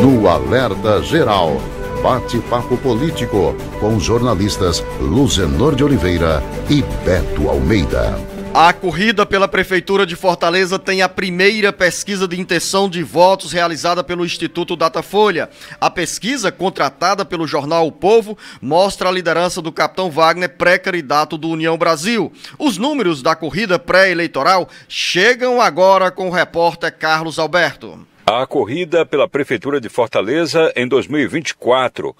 No Alerta Geral, bate-papo político com os jornalistas Luzenor de Oliveira e Beto Almeida. A corrida pela Prefeitura de Fortaleza tem a primeira pesquisa de intenção de votos realizada pelo Instituto Datafolha. A pesquisa, contratada pelo jornal O Povo, mostra a liderança do capitão Wagner, pré-candidato do União Brasil. Os números da corrida pré-eleitoral chegam agora com o repórter Carlos Alberto. A corrida pela Prefeitura de Fortaleza em 2024.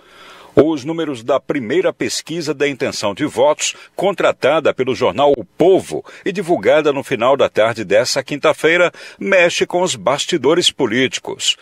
Os números da primeira pesquisa da intenção de votos, contratada pelo jornal O Povo e divulgada no final da tarde dessa quinta-feira, mexe com os bastidores políticos.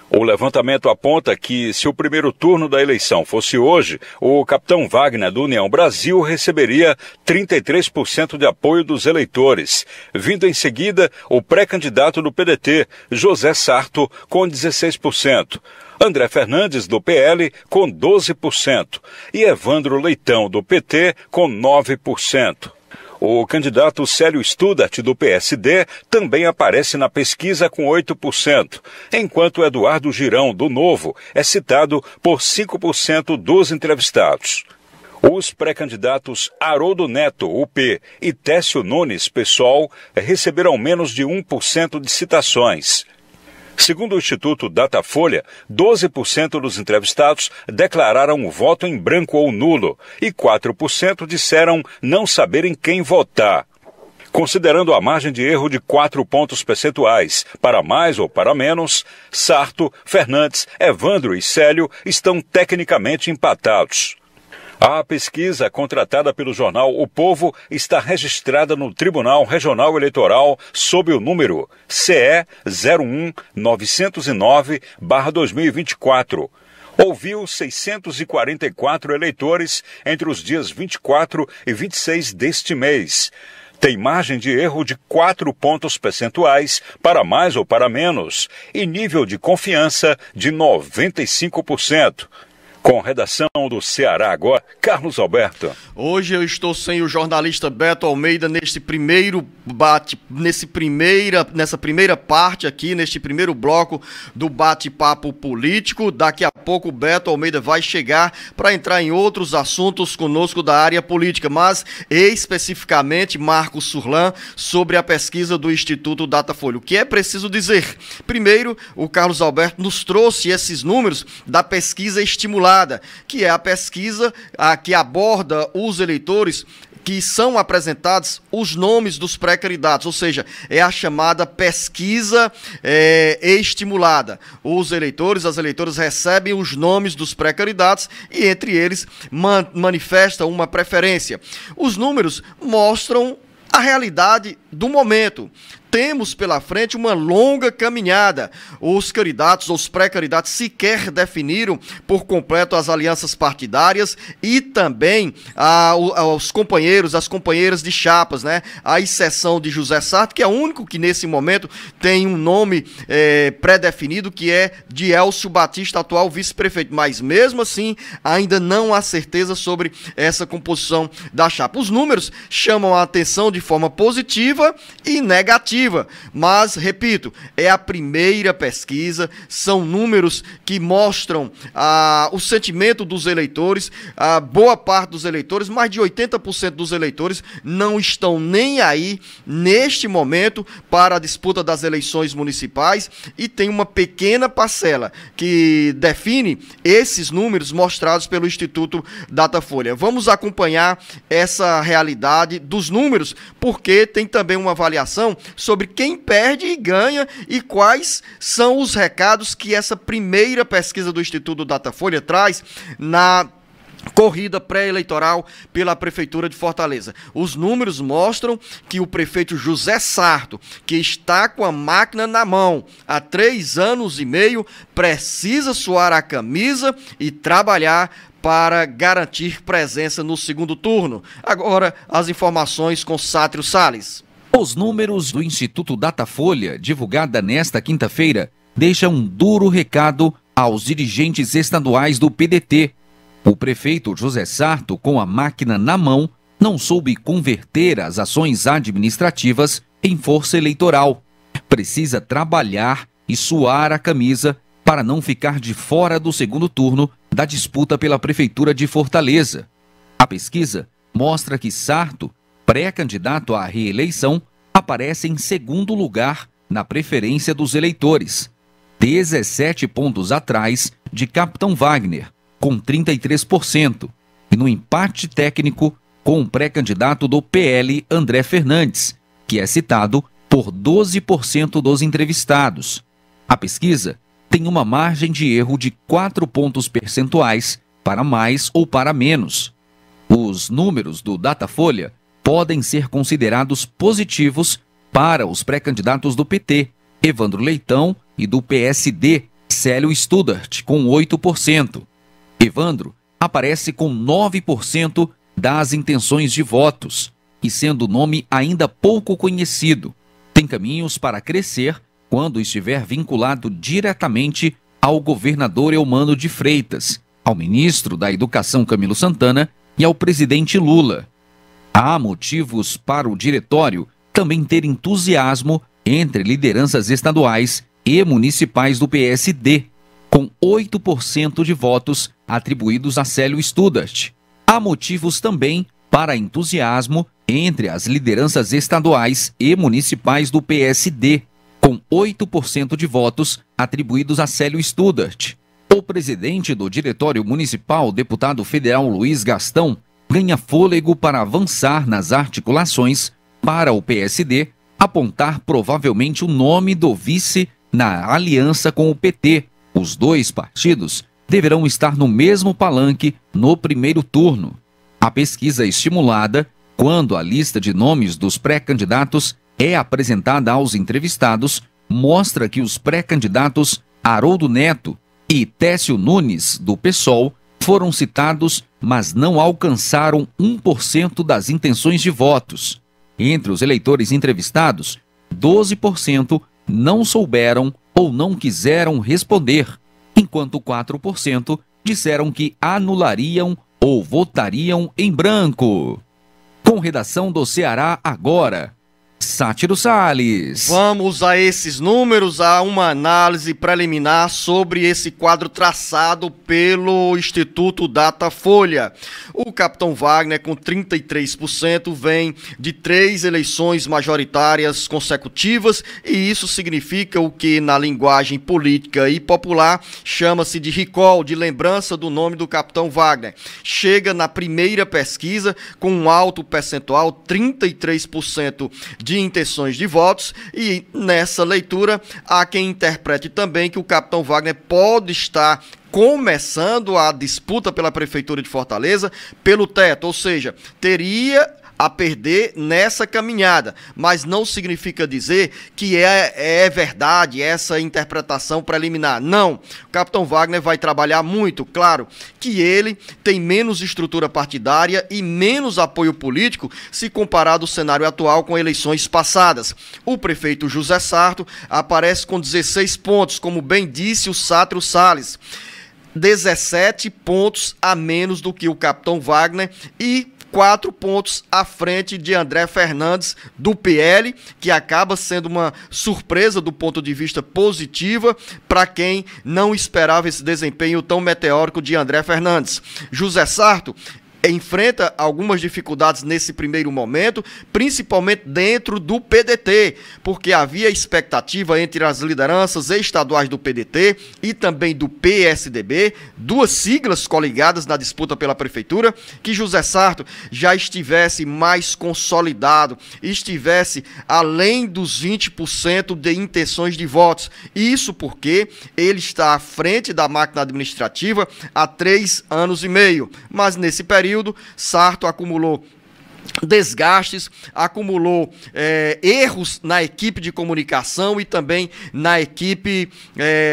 O levantamento aponta que, se o primeiro turno da eleição fosse hoje, o capitão Wagner do União Brasil receberia 33% de apoio dos eleitores, vindo em seguida o pré-candidato do PDT, José Sarto, com 16%. André Fernandes, do PL, com 12%, e Evandro Leitão, do PT, com 9%. O candidato Célio Studart, do PSD, também aparece na pesquisa com 8%, enquanto Eduardo Girão, do Novo, é citado por 5% dos entrevistados. Os pré-candidatos Haroldo Neto, UP, e Técio Nunes, PSOL, receberam menos de 1% de citações. Segundo o Instituto Datafolha, 12% dos entrevistados declararam o voto em branco ou nulo e 4% disseram não saberem quem votar. Considerando a margem de erro de 4 pontos percentuais, para mais ou para menos, Sarto, Fernandes, Evandro e Célio estão tecnicamente empatados. A pesquisa, contratada pelo jornal O Povo, está registrada no Tribunal Regional Eleitoral sob o número CE 01909/2024. Ouviu 644 eleitores entre os dias 24 e 26 deste mês. Tem margem de erro de 4 pontos percentuais, para mais ou para menos, e nível de confiança de 95%. Com redação do Ceará Agora, Carlos Alberto. Hoje eu estou sem o jornalista Beto Almeida nessa primeira parte aqui, neste primeiro bloco do bate-papo político. Daqui a pouco o Beto Almeida vai chegar para entrar em outros assuntos conosco da área política, mas especificamente Marcos Surlan sobre a pesquisa do Instituto Datafolha. O que é preciso dizer? Primeiro, o Carlos Alberto nos trouxe esses números da pesquisa estimulada, que é a pesquisa que aborda os eleitores que são apresentados os nomes dos pré-candidatos, ou seja, é a chamada pesquisa estimulada. Os eleitores, as eleitoras recebem os nomes dos pré-candidatos e entre eles manifestam uma preferência. Os números mostram a realidade do momento. Temos pela frente uma longa caminhada. Os candidatos, os pré-candidatos sequer definiram por completo as alianças partidárias e também os companheiros, as companheiras de chapas, né? A exceção de José Sarto, que é o único que nesse momento tem um nome pré-definido, que é de Elcio Batista, atual vice-prefeito. Mas mesmo assim, ainda não há certeza sobre essa composição da chapa. Os números chamam a atenção de forma positiva e negativa. Mas, repito, é a primeira pesquisa, são números que mostram o sentimento dos eleitores, a boa parte dos eleitores, mais de 80% dos eleitores não estão nem aí, neste momento, para a disputa das eleições municipais e tem uma pequena parcela que define esses números mostrados pelo Instituto Datafolha. Vamos acompanhar essa realidade dos números, porque tem também uma avaliação sobre quem perde e ganha e quais são os recados que essa primeira pesquisa do Instituto Datafolha traz na corrida pré-eleitoral pela Prefeitura de Fortaleza. Os números mostram que o prefeito José Sarto, que está com a máquina na mão há 3 anos e meio, precisa suar a camisa e trabalhar para garantir presença no segundo turno. Agora, as informações com Sátrio Salles. Os números do Instituto Datafolha, divulgada nesta quinta-feira, deixam um duro recado aos dirigentes estaduais do PDT. O prefeito José Sarto, com a máquina na mão, não soube converter as ações administrativas em força eleitoral. Precisa trabalhar e suar a camisa para não ficar de fora do segundo turno da disputa pela Prefeitura de Fortaleza. A pesquisa mostra que Sarto, pré-candidato à reeleição, aparece em segundo lugar na preferência dos eleitores, 17 pontos atrás de Capitão Wagner, com 33%, e no empate técnico com o pré-candidato do PL, André Fernandes, que é citado por 12% dos entrevistados. A pesquisa tem uma margem de erro de 4 pontos percentuais para mais ou para menos. Os números do Datafolha podem ser considerados positivos para os pré-candidatos do PT, Evandro Leitão, e do PSD, Célio Studart, com 8%. Evandro aparece com 9% das intenções de votos, e sendo o nome ainda pouco conhecido, tem caminhos para crescer quando estiver vinculado diretamente ao governador Eumano de Freitas, ao ministro da Educação Camilo Santana e ao presidente Lula. Há motivos para o diretório também ter entusiasmo entre lideranças estaduais e municipais do PSD, com 8% de votos atribuídos a Célio Studart. Há motivos também para entusiasmo entre as lideranças estaduais e municipais do PSD, com 8% de votos atribuídos a Célio Studart. O presidente do Diretório Municipal, deputado federal Luiz Gastão, ganha fôlego para avançar nas articulações para o PSD apontar provavelmente o nome do vice na aliança com o PT. Os dois partidos deverão estar no mesmo palanque no primeiro turno. A pesquisa estimulada, quando a lista de nomes dos pré-candidatos é apresentada aos entrevistados, mostra que os pré-candidatos Haroldo Neto e Técio Nunes, do PSOL, foram citados, mas não alcançaram 1% das intenções de votos. Entre os eleitores entrevistados, 12% não souberam ou não quiseram responder, enquanto 4% disseram que anulariam ou votariam em branco. Com redação do Ceará Agora, Sátiro Salles. Vamos a esses números, a uma análise preliminar sobre esse quadro traçado pelo Instituto Datafolha. O capitão Wagner, com 33%, vem de 3 eleições majoritárias consecutivas, e isso significa o que na linguagem política e popular chama-se de recall, de lembrança do nome do capitão Wagner. Chega na primeira pesquisa com um alto percentual, 33% de intenções de votos, e nessa leitura há quem interprete também que o capitão Wagner pode estar começando a disputa pela Prefeitura de Fortaleza pelo teto, ou seja, teria a perder nessa caminhada, mas não significa dizer que é verdade essa interpretação preliminar. Não, o capitão Wagner vai trabalhar muito, claro, que ele tem menos estrutura partidária e menos apoio político se comparado ao cenário atual com eleições passadas. O prefeito José Sarto aparece com 16 pontos, como bem disse o Sátiro Salles, 17 pontos a menos do que o capitão Wagner e 4 pontos à frente de André Fernandes, do PL, que acaba sendo uma surpresa do ponto de vista positivo para quem não esperava esse desempenho tão meteórico de André Fernandes. José Sarto enfrenta algumas dificuldades nesse primeiro momento, principalmente dentro do PDT, porque havia expectativa entre as lideranças estaduais do PDT e também do PSDB, duas siglas coligadas na disputa pela prefeitura, que José Sarto já estivesse mais consolidado, estivesse além dos 20% de intenções de votos. Isso porque ele está à frente da máquina administrativa há 3 anos e meio, mas nesse período Sarto acumulou desgastes, acumulou erros na equipe de comunicação e também na equipe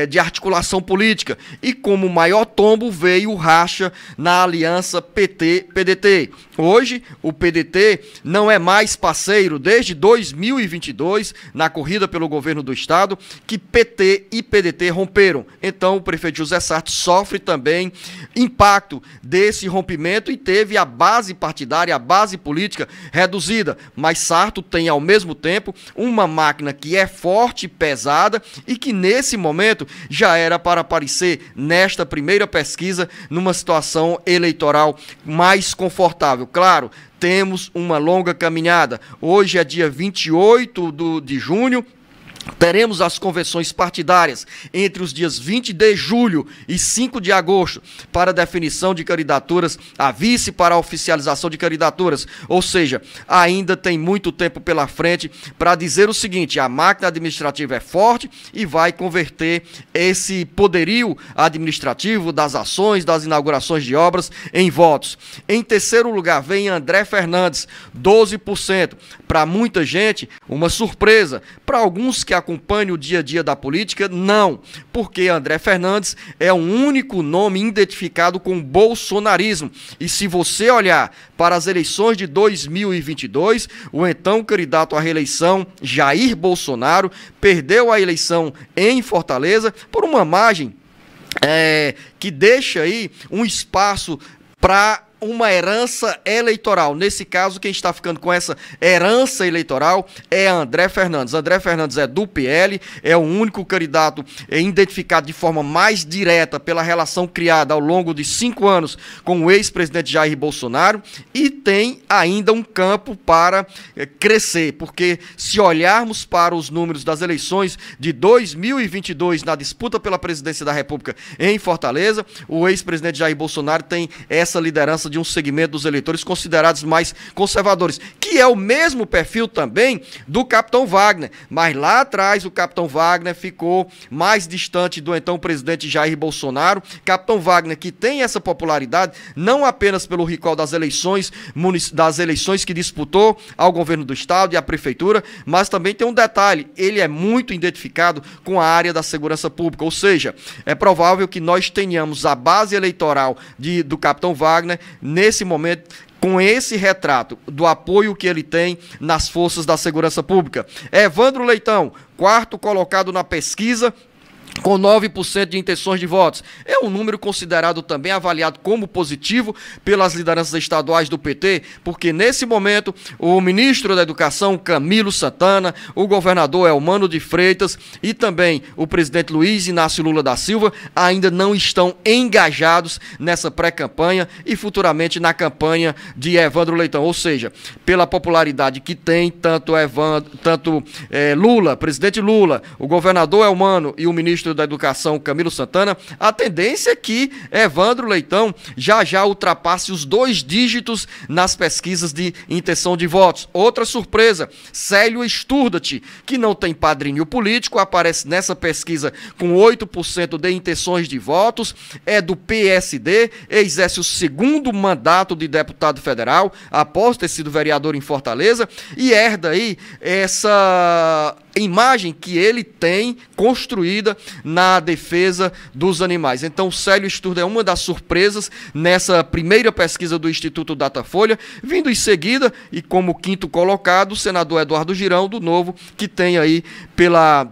de articulação política, e como maior tombo veio o racha na aliança PT-PDT. Hoje o PDT não é mais parceiro desde 2022 na corrida pelo governo do estado, que PT e PDT romperam. Então o prefeito José Sarto sofre também impacto desse rompimento e teve a base partidária, a base política política reduzida, mas Sarto tem ao mesmo tempo uma máquina que é forte e pesada e que nesse momento já era para aparecer nesta primeira pesquisa numa situação eleitoral mais confortável. Claro, temos uma longa caminhada. Hoje é dia 28 de junho. Teremos as convenções partidárias entre os dias 20 de julho e 5 de agosto para definição de candidaturas a vice, para a oficialização de candidaturas. Ou seja, ainda tem muito tempo pela frente para dizer o seguinte: a máquina administrativa é forte e vai converter esse poderio administrativo das ações, das inaugurações de obras em votos. Em terceiro lugar vem André Fernandes, 12%. Para muita gente, uma surpresa. Para alguns que acompanham o dia a dia da política, não, porque André Fernandes é o único nome identificado com o bolsonarismo. E se você olhar para as eleições de 2022, o então candidato à reeleição, Jair Bolsonaro, perdeu a eleição em Fortaleza por uma margem que deixa aí um espaço para uma herança eleitoral. Nesse caso, quem está ficando com essa herança eleitoral é André Fernandes. André Fernandes é do PL, é o único candidato identificado de forma mais direta pela relação criada ao longo de 5 anos com o ex-presidente Jair Bolsonaro e tem ainda um campo para crescer, porque se olharmos para os números das eleições de 2022 na disputa pela presidência da República em Fortaleza, o ex-presidente Jair Bolsonaro tem essa liderança de um segmento dos eleitores considerados mais conservadores, que é o mesmo perfil também do Capitão Wagner, mas lá atrás o Capitão Wagner ficou mais distante do então presidente Jair Bolsonaro. Capitão Wagner que tem essa popularidade não apenas pelo recall das eleições que disputou ao governo do estado e à prefeitura, mas também tem um detalhe: ele é muito identificado com a área da segurança pública, ou seja, é provável que nós tenhamos a base eleitoral do Capitão Wagner nesse momento, com esse retrato do apoio que ele tem nas forças da segurança pública. Evandro Leitão, quarto colocado na pesquisa, com 9% de intenções de votos. É um número considerado também avaliado como positivo pelas lideranças estaduais do PT, porque nesse momento o ministro da Educação, Camilo Santana, o governador Elmano de Freitas e também o presidente Luiz Inácio Lula da Silva ainda não estão engajados nessa pré-campanha e futuramente na campanha de Evandro Leitão. Ou seja, pela popularidade que tem tanto Lula, presidente Lula, o governador Elmano e o ministro da Educação, Camilo Santana, a tendência é que Evandro Leitão já ultrapasse os 2 dígitos nas pesquisas de intenção de votos. Outra surpresa, Célio Sturdat, que não tem padrinho político, aparece nessa pesquisa com 8% de intenções de votos, é do PSD, exerce o 2º mandato de deputado federal, após ter sido vereador em Fortaleza, e herda aí essa imagem que ele tem construída na defesa dos animais. Então, Célio Sturdat é uma das surpresas nessa primeira pesquisa do Instituto Datafolha, vindo em seguida, e como 5º colocado, o senador Eduardo Girão, do Novo, que tem aí pela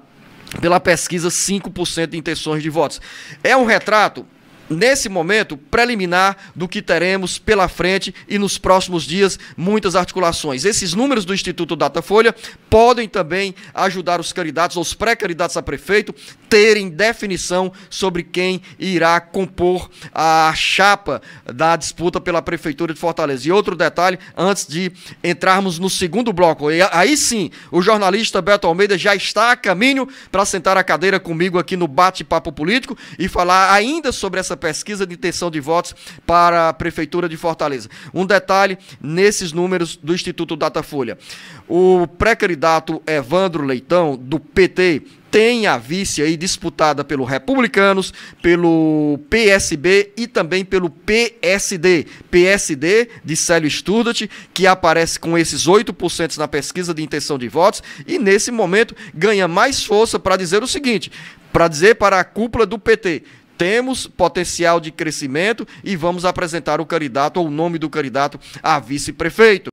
pesquisa 5% de intenções de votos. É um retrato, nesse momento, preliminar do que teremos pela frente e nos próximos dias, muitas articulações. Esses números do Instituto Datafolha podem também ajudar os candidatos ou os pré-candidatos a prefeito terem definição sobre quem irá compor a chapa da disputa pela Prefeitura de Fortaleza. E outro detalhe, antes de entrarmos no segundo bloco, aí sim, o jornalista Beto Almeida já está a caminho para sentar a cadeira comigo aqui no Bate-Papo Político e falar ainda sobre essa pesquisa de intenção de votos para a Prefeitura de Fortaleza. Um detalhe nesses números do Instituto Datafolha: o pré-candidato Evandro Leitão, do PT, tem a vice aí disputada pelo Republicanos, pelo PSB e também pelo PSD. PSD de Célio Sturdat, que aparece com esses 8% na pesquisa de intenção de votos e nesse momento ganha mais força para dizer o seguinte, para dizer para a cúpula do PT: temos potencial de crescimento e vamos apresentar o candidato ou o nome do candidato a vice-prefeito.